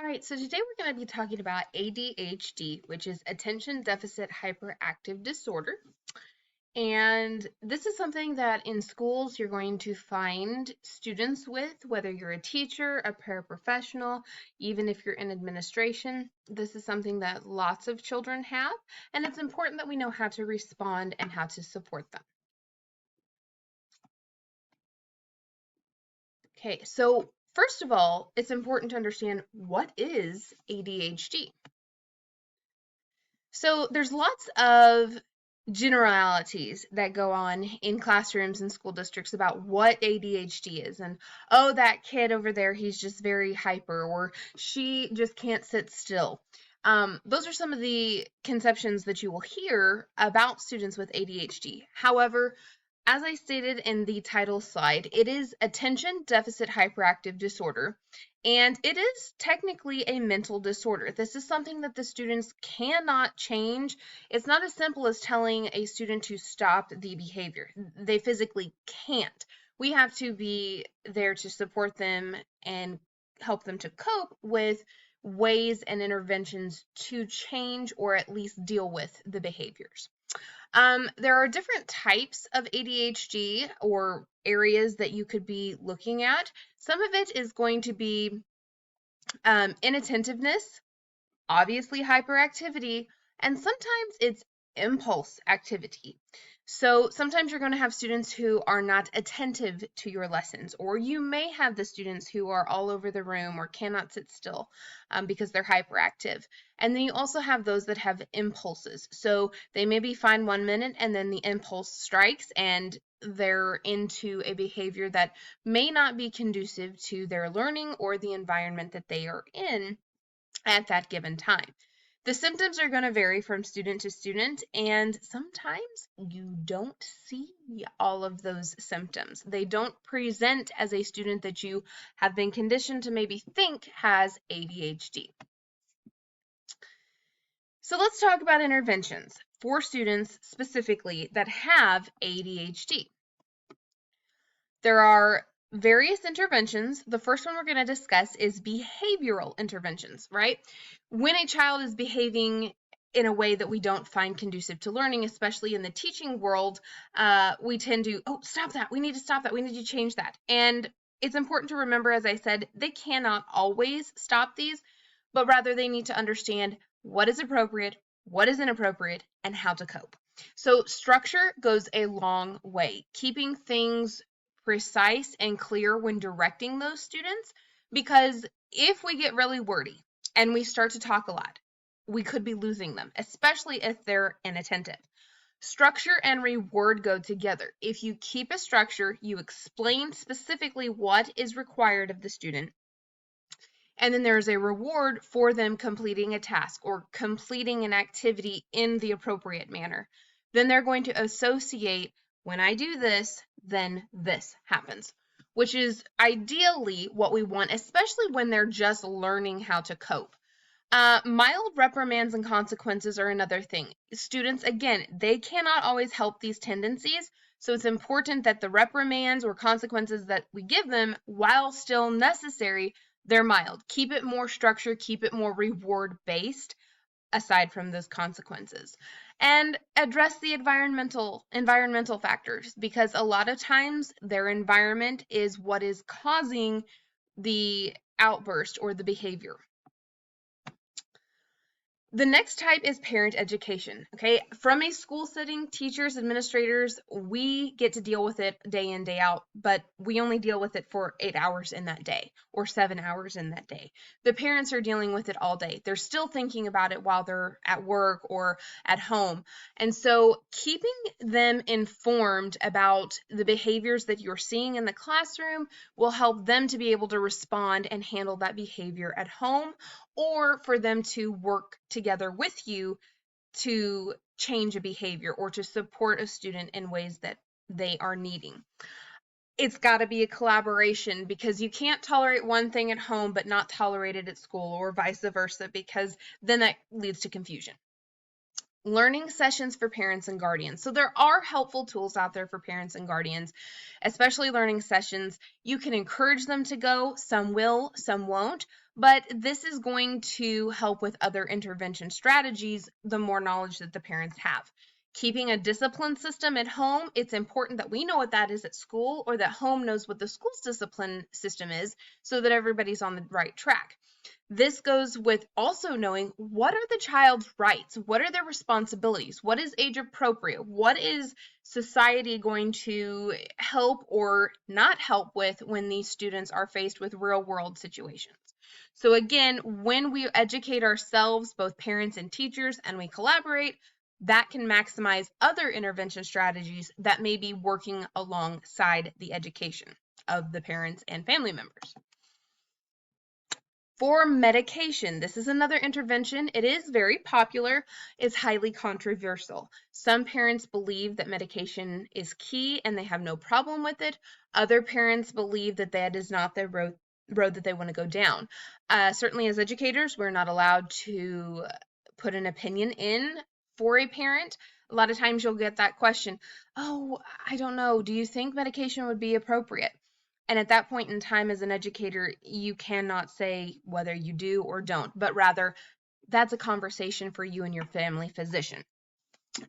All right, so today we're going to be talking about ADHD, which is Attention Deficit Hyperactive Disorder. And this is something that in schools you're going to find students with, whether you're a teacher, a paraprofessional, even if you're in administration. This is something that lots of children have, and it's important that we know how to respond and how to support them. Okay, so first of all, it's important to understand what is ADHD. So there's lots of generalities that go on in classrooms and school districts about what ADHD is. And, oh, that kid over there, he's just very hyper, or she just can't sit still. Those are some of the conceptions that you will hear about students with ADHD. However, as I stated in the title slide, it is Attention Deficit Hyperactive Disorder, and it is technically a mental disorder. This is something that the students cannot change. It's not as simple as telling a student to stop the behavior. They physically can't. We have to be there to support them and help them to cope with ways and interventions to change or at least deal with the behaviors. There are different types of ADHD or areas that you could be looking at. Some of it is going to be inattentiveness, obviously hyperactivity, and sometimes it's impulse activity. So sometimes you're going to have students who are not attentive to your lessons, or you may have the students who are all over the room or cannot sit still because they're hyperactive. And then you also have those that have impulses. So they may be fine 1 minute and then the impulse strikes and they're into a behavior that may not be conducive to their learning or the environment that they are in at that given time. The symptoms are going to vary from student to student, and sometimes you don't see all of those symptoms. They don't present as a student that you have been conditioned to maybe think has ADHD. So let's talk about interventions for students specifically that have ADHD. There are various interventions. The first one we're going to discuss is behavioral interventions, right? When a child is behaving in a way that we don't find conducive to learning, especially in the teaching world, we tend to, oh, stop that. We need to stop that. We need to change that. And it's important to remember, as I said, they cannot always stop these, but rather they need to understand what is appropriate, what is inappropriate, and how to cope. So structure goes a long way. Keeping things precise and clear when directing those students, because if we get really wordy and we start to talk a lot, we could be losing them, especially if they're inattentive. Structure and reward go together. If you keep a structure, you explain specifically what is required of the student, and then there's a reward for them completing a task or completing an activity in the appropriate manner. Then they're going to associate, when I do this, then this happens, which is ideally what we want, especially when they're just learning how to cope. Mild reprimands and consequences are another thing. Students, again, they cannot always help these tendencies, so it's important that the reprimands or consequences that we give them, while still necessary, they're mild. Keep it more structured, keep it more reward-based, aside from those consequences. And address the environmental factors, because a lot of times their environment is what is causing the outburst or the behavior. The next type is parent education, okay? From a school setting, teachers, administrators, we get to deal with it day in, day out, but we only deal with it for 8 hours in that day or 7 hours in that day. The parents are dealing with it all day. They're still thinking about it while they're at work or at home. And so keeping them informed about the behaviors that you're seeing in the classroom will help them to be able to respond and handle that behavior at home, or for them to work together with you to change a behavior or to support a student in ways that they are needing. It's got to be a collaboration, because you can't tolerate one thing at home but not tolerate it at school, or vice versa, because then that leads to confusion. Learning sessions for parents and guardians. So there are helpful tools out there for parents and guardians, especially learning sessions. You can encourage them to go. Some will, some won't. but this is going to help with other intervention strategies the more knowledge that the parents have. Keeping a discipline system at home, it's important that we know what that is at school, or that home knows what the school's discipline system is, so that everybody's on the right track. This goes with also knowing what are the child's rights, what are their responsibilities, what is age appropriate, what is society going to help or not help with when these students are faced with real world situations. So again, when we educate ourselves, both parents and teachers, and we collaborate, that can maximize other intervention strategies that may be working alongside the education of the parents and family members. For medication, this is another intervention. It is very popular. It's highly controversial. Some parents believe that medication is key and they have no problem with it. Other parents believe that that is not the road that they want to go down. Certainly as educators, we're not allowed to put an opinion in for a parent. A lot of times you'll get that question, oh, I don't know, do you think medication would be appropriate? And at that point in time as an educator, you cannot say whether you do or don't, but rather that's a conversation for you and your family physician.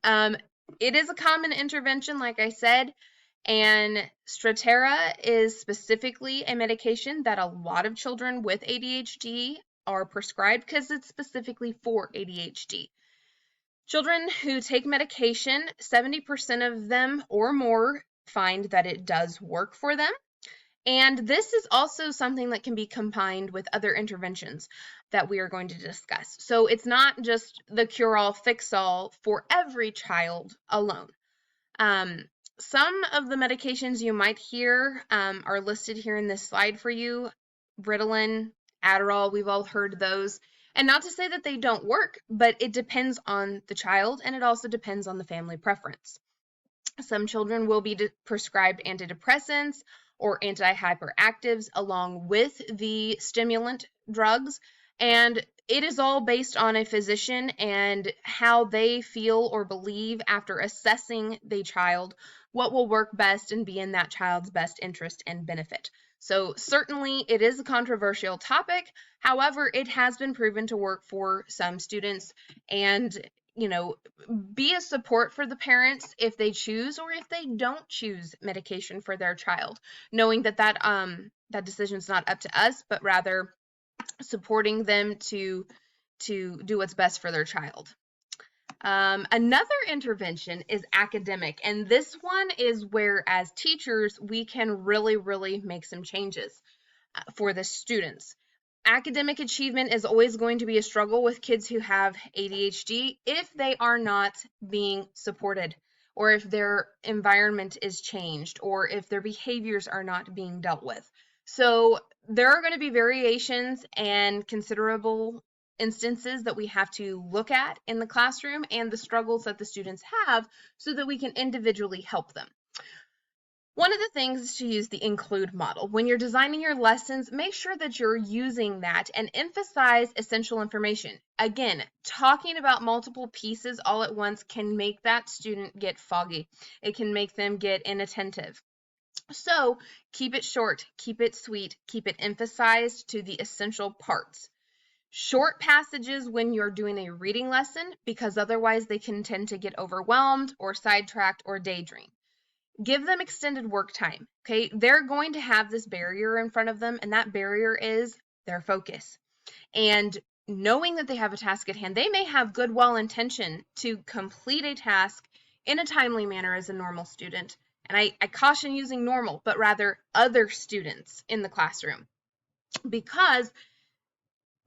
It is a common intervention, like I said, and Strattera is specifically a medication that a lot of children with ADHD are prescribed because it's specifically for ADHD. Children who take medication, 70% of them or more find that it does work for them. And this is also something that can be combined with other interventions that we are going to discuss. So it's not just the cure-all, fix-all for every child alone. Some of the medications you might hear are listed here in this slide for you. Ritalin, Adderall, we've all heard those. And not to say that they don't work, but it depends on the child, and it also depends on the family preference. Some children will be prescribed antidepressants or antihyperactives along with the stimulant drugs, and it is all based on a physician and how they feel or believe after assessing the child what will work best and be in that child's best interest and benefit. So certainly it is a controversial topic. However, it has been proven to work for some students, and be a support for the parents if they choose or if they don't choose medication for their child, knowing that that decision is not up to us, but rather supporting them to do what's best for their child. Another intervention is academic, and this one is where as teachers we can really make some changes for the students. Academic achievement is always going to be a struggle with kids who have ADHD if they are not being supported, or if their environment is changed, or if their behaviors are not being dealt with. So there are going to be variations and considerable instances that we have to look at in the classroom and the struggles that the students have so that we can individually help them. One of the things is to use the include model. When you're designing your lessons, make sure that you're using that and emphasize essential information. Again, talking about multiple pieces all at once can make that student get foggy. It can make them get inattentive. So keep it short, keep it sweet, keep it emphasized to the essential parts. Short passages when you're doing a reading lesson, because otherwise they can tend to get overwhelmed or sidetracked or daydream. Give them extended work time, okay? They're going to have this barrier in front of them, and that barrier is their focus. And knowing that they have a task at hand, they may have good, well-intention to complete a task in a timely manner as a normal student. And I caution using normal, but rather other students in the classroom, because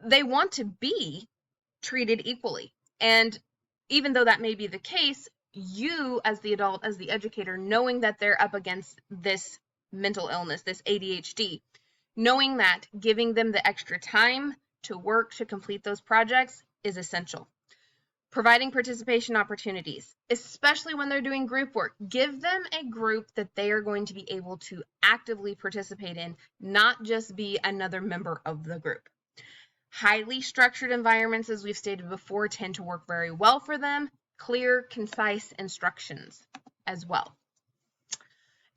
they want to be treated equally. And even though that may be the case, you as the adult, as the educator, knowing that they're up against this mental illness, this ADHD, knowing that giving them the extra time to work to complete those projects is essential. Providing participation opportunities, especially when they're doing group work. Give them a group that they are going to be able to actively participate in, not just be another member of the group. Highly structured environments, as we've stated before, tend to work very well for them. Clear, concise instructions as well.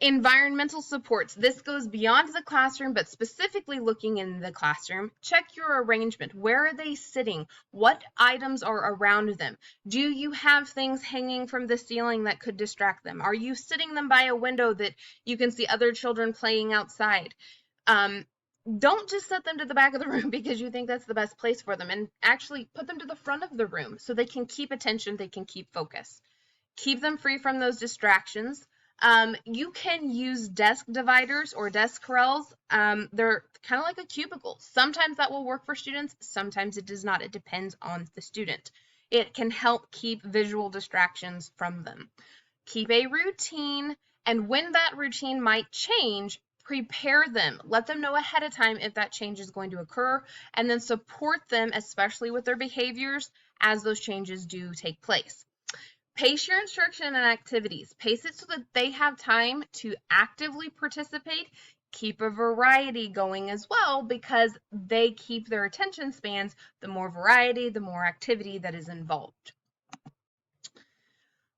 Environmental supports. This goes beyond the classroom, but specifically looking in the classroom. Check your arrangement. Where are they sitting? What items are around them? Do you have things hanging from the ceiling that could distract them? Are you sitting them by a window that you can see other children playing outside? Don't just set them to the back of the room because you think that's the best place for them, and actually put them to the front of the room so they can keep attention, they can keep focus. Keep them free from those distractions. You can use desk dividers or desk corrals. They're kind of like a cubicle. Sometimes that will work for students, sometimes it does not. It depends on the student. It can help keep visual distractions from them. Keep a routine, and when that routine might change, prepare them. Let them know ahead of time if that change is going to occur, and then support them, especially with their behaviors, as those changes do take place. Pace your instruction and activities. Pace it so that they have time to actively participate. Keep a variety going as well, because they keep their attention spans. The more variety, the more activity that is involved.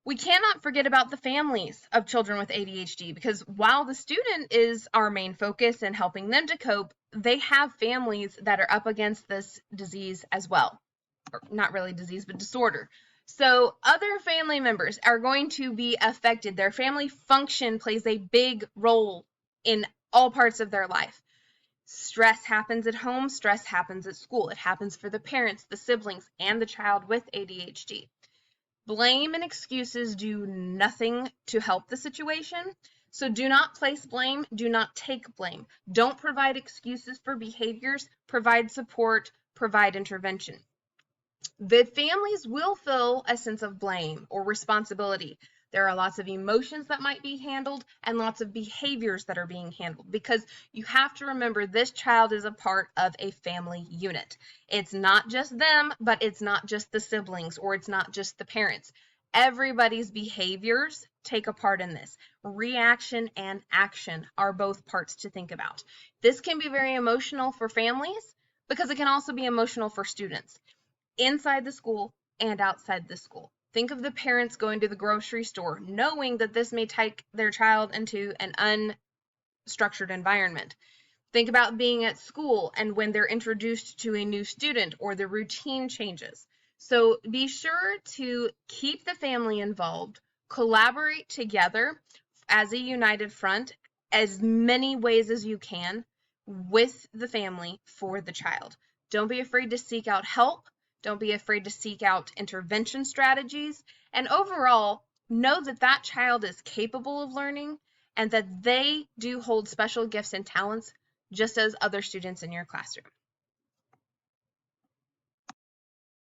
We cannot forget about the families of children with ADHD, because while the student is our main focus in helping them to cope, they have families that are up against this disease as well. Or not really disease, but disorder. So other family members are going to be affected. Their family function plays a big role in all parts of their life. Stress happens at home, stress happens at school. It happens for the parents, the siblings, and the child with ADHD. Blame and excuses do nothing to help the situation. So do not place blame, do not take blame. Don't provide excuses for behaviors, provide support, provide intervention. The families will feel a sense of blame or responsibility. There are lots of emotions that might be handled and lots of behaviors that are being handled, because you have to remember this child is a part of a family unit. It's not just them, but it's not just the siblings, or it's not just the parents. Everybody's behaviors take a part in this. Reaction and action are both parts to think about. This can be very emotional for families because it can also be emotional for students inside the school and outside the school. Think of the parents going to the grocery store knowing that this may take their child into an unstructured environment. Think about being at school and when they're introduced to a new student or the routine changes. So be sure to keep the family involved, collaborate together as a united front as many ways as you can with the family for the child. Don't be afraid to seek out help. Don't be afraid to seek out intervention strategies. And overall, know that that child is capable of learning and that they do hold special gifts and talents just as other students in your classroom.